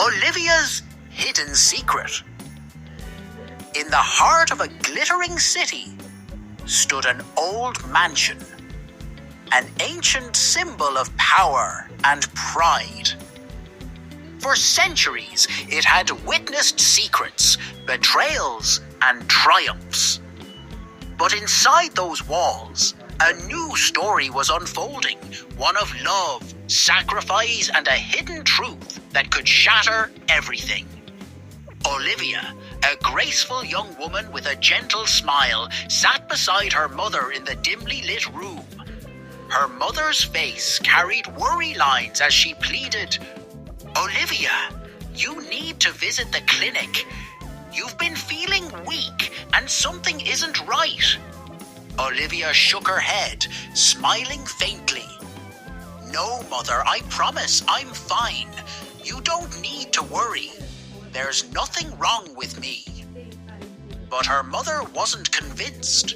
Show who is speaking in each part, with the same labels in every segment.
Speaker 1: Olivia's hidden secret. In the heart of a glittering city stood an old mansion, an ancient symbol of power and pride. For centuries, it had witnessed secrets, betrayals, and triumphs. But inside those walls, a new story was unfolding, one of love, sacrifice, and a hidden truth that could shatter everything. Olivia, a graceful young woman with a gentle smile, sat beside her mother in the dimly lit room. Her mother's face carried worry lines as she pleaded, "Olivia, you need to visit the clinic. You've been feeling weak and something isn't right." Olivia shook her head, smiling faintly. "No, Mother, I promise I'm fine. You don't need to worry. There's nothing wrong with me." But her mother wasn't convinced.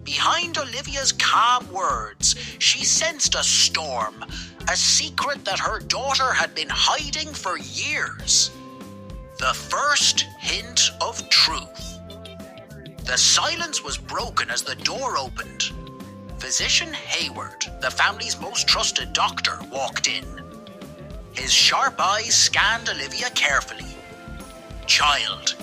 Speaker 1: Behind Olivia's calm words, she sensed a storm, a secret that her daughter had been hiding for years. The first hint of truth. The silence was broken as the door opened. Physician Hayward, the family's most trusted doctor, walked in. His sharp eyes scanned Olivia carefully. "Child,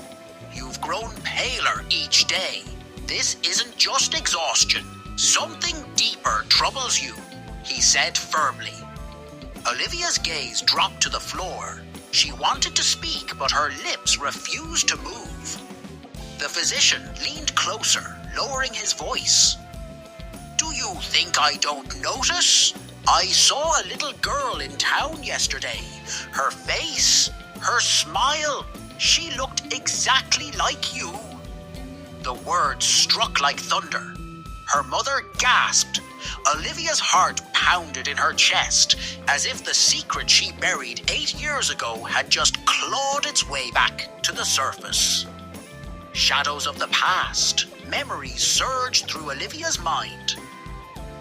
Speaker 1: you've grown paler each day. This isn't just exhaustion. Something deeper troubles you," he said firmly. Olivia's gaze dropped to the floor. She wanted to speak, but her lips refused to move. The physician leaned closer, lowering his voice. "Do you think I don't notice? I saw a little girl in town yesterday. Her face, her smile, she looked exactly like you." The words struck like thunder. Her mother gasped. Olivia's heart pounded in her chest, as if the secret she buried 8 years ago had just clawed its way back to the surface. Shadows of the past, memories surged through Olivia's mind.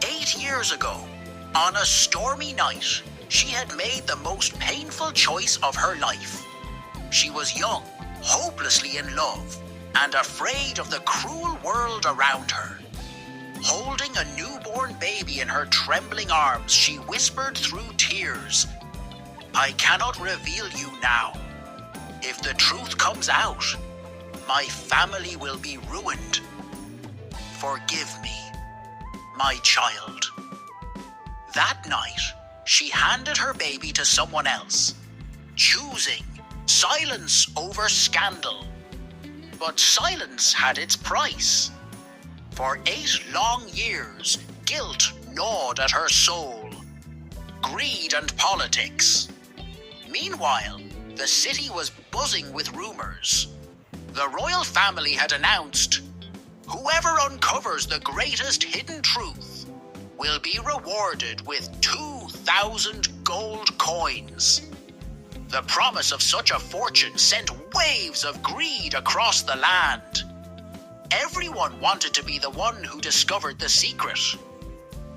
Speaker 1: 8 years ago, on a stormy night, she had made the most painful choice of her life. She was young, hopelessly in love, and afraid of the cruel world around her. Holding a newborn baby in her trembling arms, she whispered through tears, "I cannot reveal you now. If the truth comes out, my family will be ruined. Forgive me, my child." That night, she handed her baby to someone else, choosing silence over scandal. But silence had its price. For 8 long years, guilt gnawed at her soul. Greed and politics. Meanwhile, the city was buzzing with rumors. The royal family had announced, "Whoever uncovers the greatest hidden truth will be rewarded with 2,000 gold coins." The promise of such a fortune sent waves of greed across the land. Everyone wanted to be the one who discovered the secret.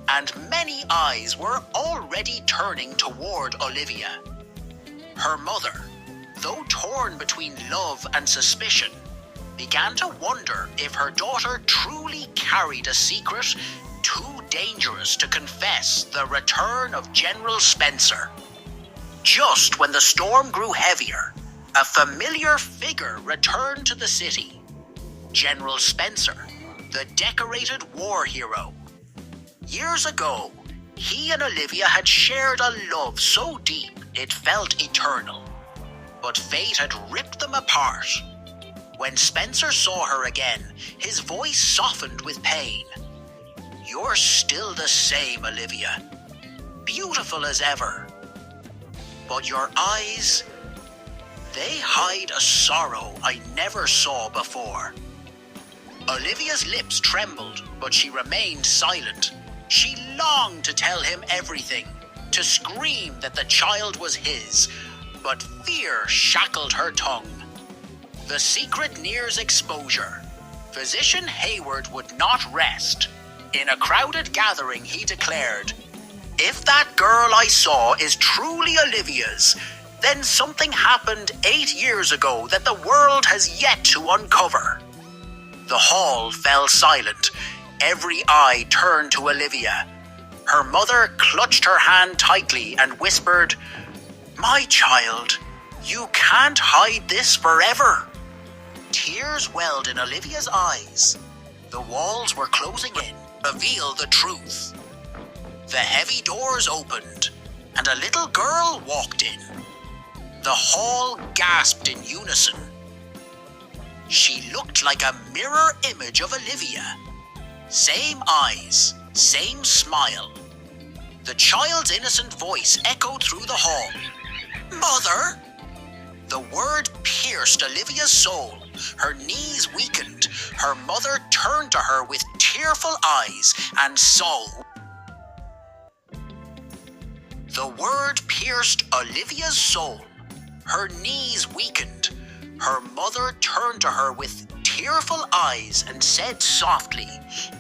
Speaker 1: And many eyes were already turning toward Olivia. Her mother, though torn between love and suspicion, began to wonder if her daughter truly carried a secret too dangerous to confess: the return of General Spencer. Just when the storm grew heavier, a familiar figure returned to the city. General Spencer, the decorated war hero. Years ago, he and Olivia had shared a love so deep it felt eternal. But fate had ripped them apart. When Spencer saw her again, his voice softened with pain. "You're still the same, Olivia. Beautiful as ever. But your eyes, they hide a sorrow I never saw before." Olivia's lips trembled, but she remained silent. She longed to tell him everything, to scream that the child was his, but fear shackled her tongue. The secret nears exposure. Physician Hayward would not rest. In a crowded gathering, he declared, "If that girl I saw is truly Olivia's, then I will Then something happened 8 years ago that the world has yet to uncover. The hall fell silent. Every eye turned to Olivia. Her mother clutched her hand tightly and whispered, "My child, you can't hide this forever." Tears welled in Olivia's eyes. The walls were closing in, reveal the truth. The heavy doors opened, and a little girl walked in. The hall gasped in unison. She looked like a mirror image of Olivia. Same eyes, same smile. The child's innocent voice echoed through the hall. "Mother!" The word pierced Olivia's soul. Her knees weakened. Her mother turned to her with tearful eyes, and so... The word pierced Olivia's soul. Her knees weakened. Her mother turned to her with tearful eyes and said softly,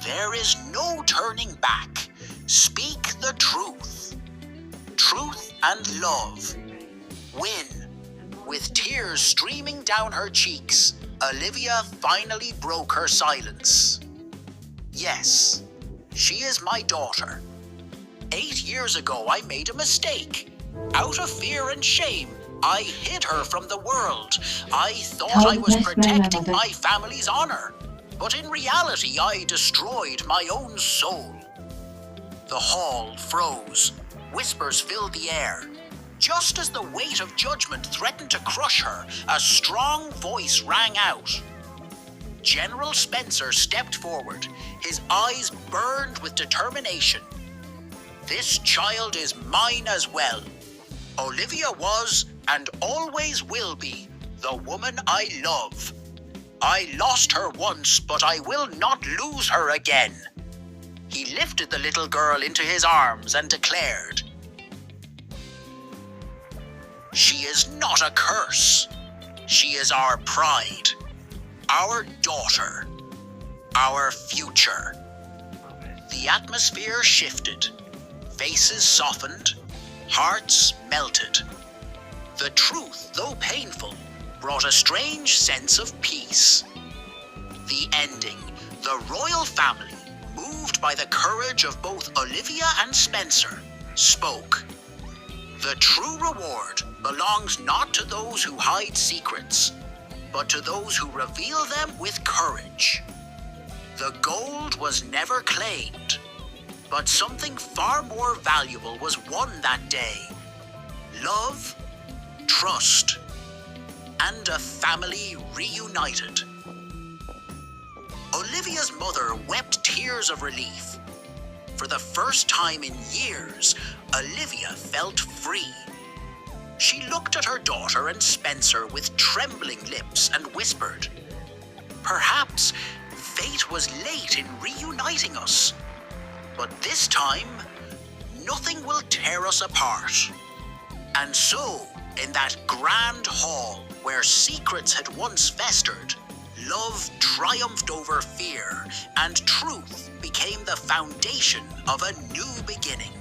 Speaker 1: "There is no turning back. Speak the truth. Truth and love win." With tears streaming down her cheeks, Olivia finally broke her silence. "Yes, she is my daughter. 8 years ago I made a mistake. Out of fear and shame, I hid her from the world. I thought I was protecting my family's honor, but in reality I destroyed my own soul." The hall froze. Whispers filled the air. Just as the weight of judgment threatened to crush her, a strong voice rang out. General Spencer stepped forward. His eyes burned with determination. "This child is mine as well. Olivia was, and always will be, the woman I love. I lost her once, but I will not lose her again." He lifted the little girl into his arms and declared, "She is not a curse. She is our pride, our daughter, our future." The atmosphere shifted. Faces softened. Hearts melted. The truth, though painful, brought a strange sense of peace. The ending, the royal family, moved by the courage of both Olivia and Spencer, spoke. The true reward belongs not to those who hide secrets, but to those who reveal them with courage. The gold was never claimed, but something far more valuable was won that day. Love, trust, and a family reunited. Olivia's mother wept tears of relief. For the first time in years, Olivia felt free. She looked at her daughter and Spencer with trembling lips and whispered, "Perhaps fate was late in reuniting us, but this time, nothing will tear us apart." And so, in that grand hall where secrets had once festered, love triumphed over fear, and truth became the foundation of a new beginning.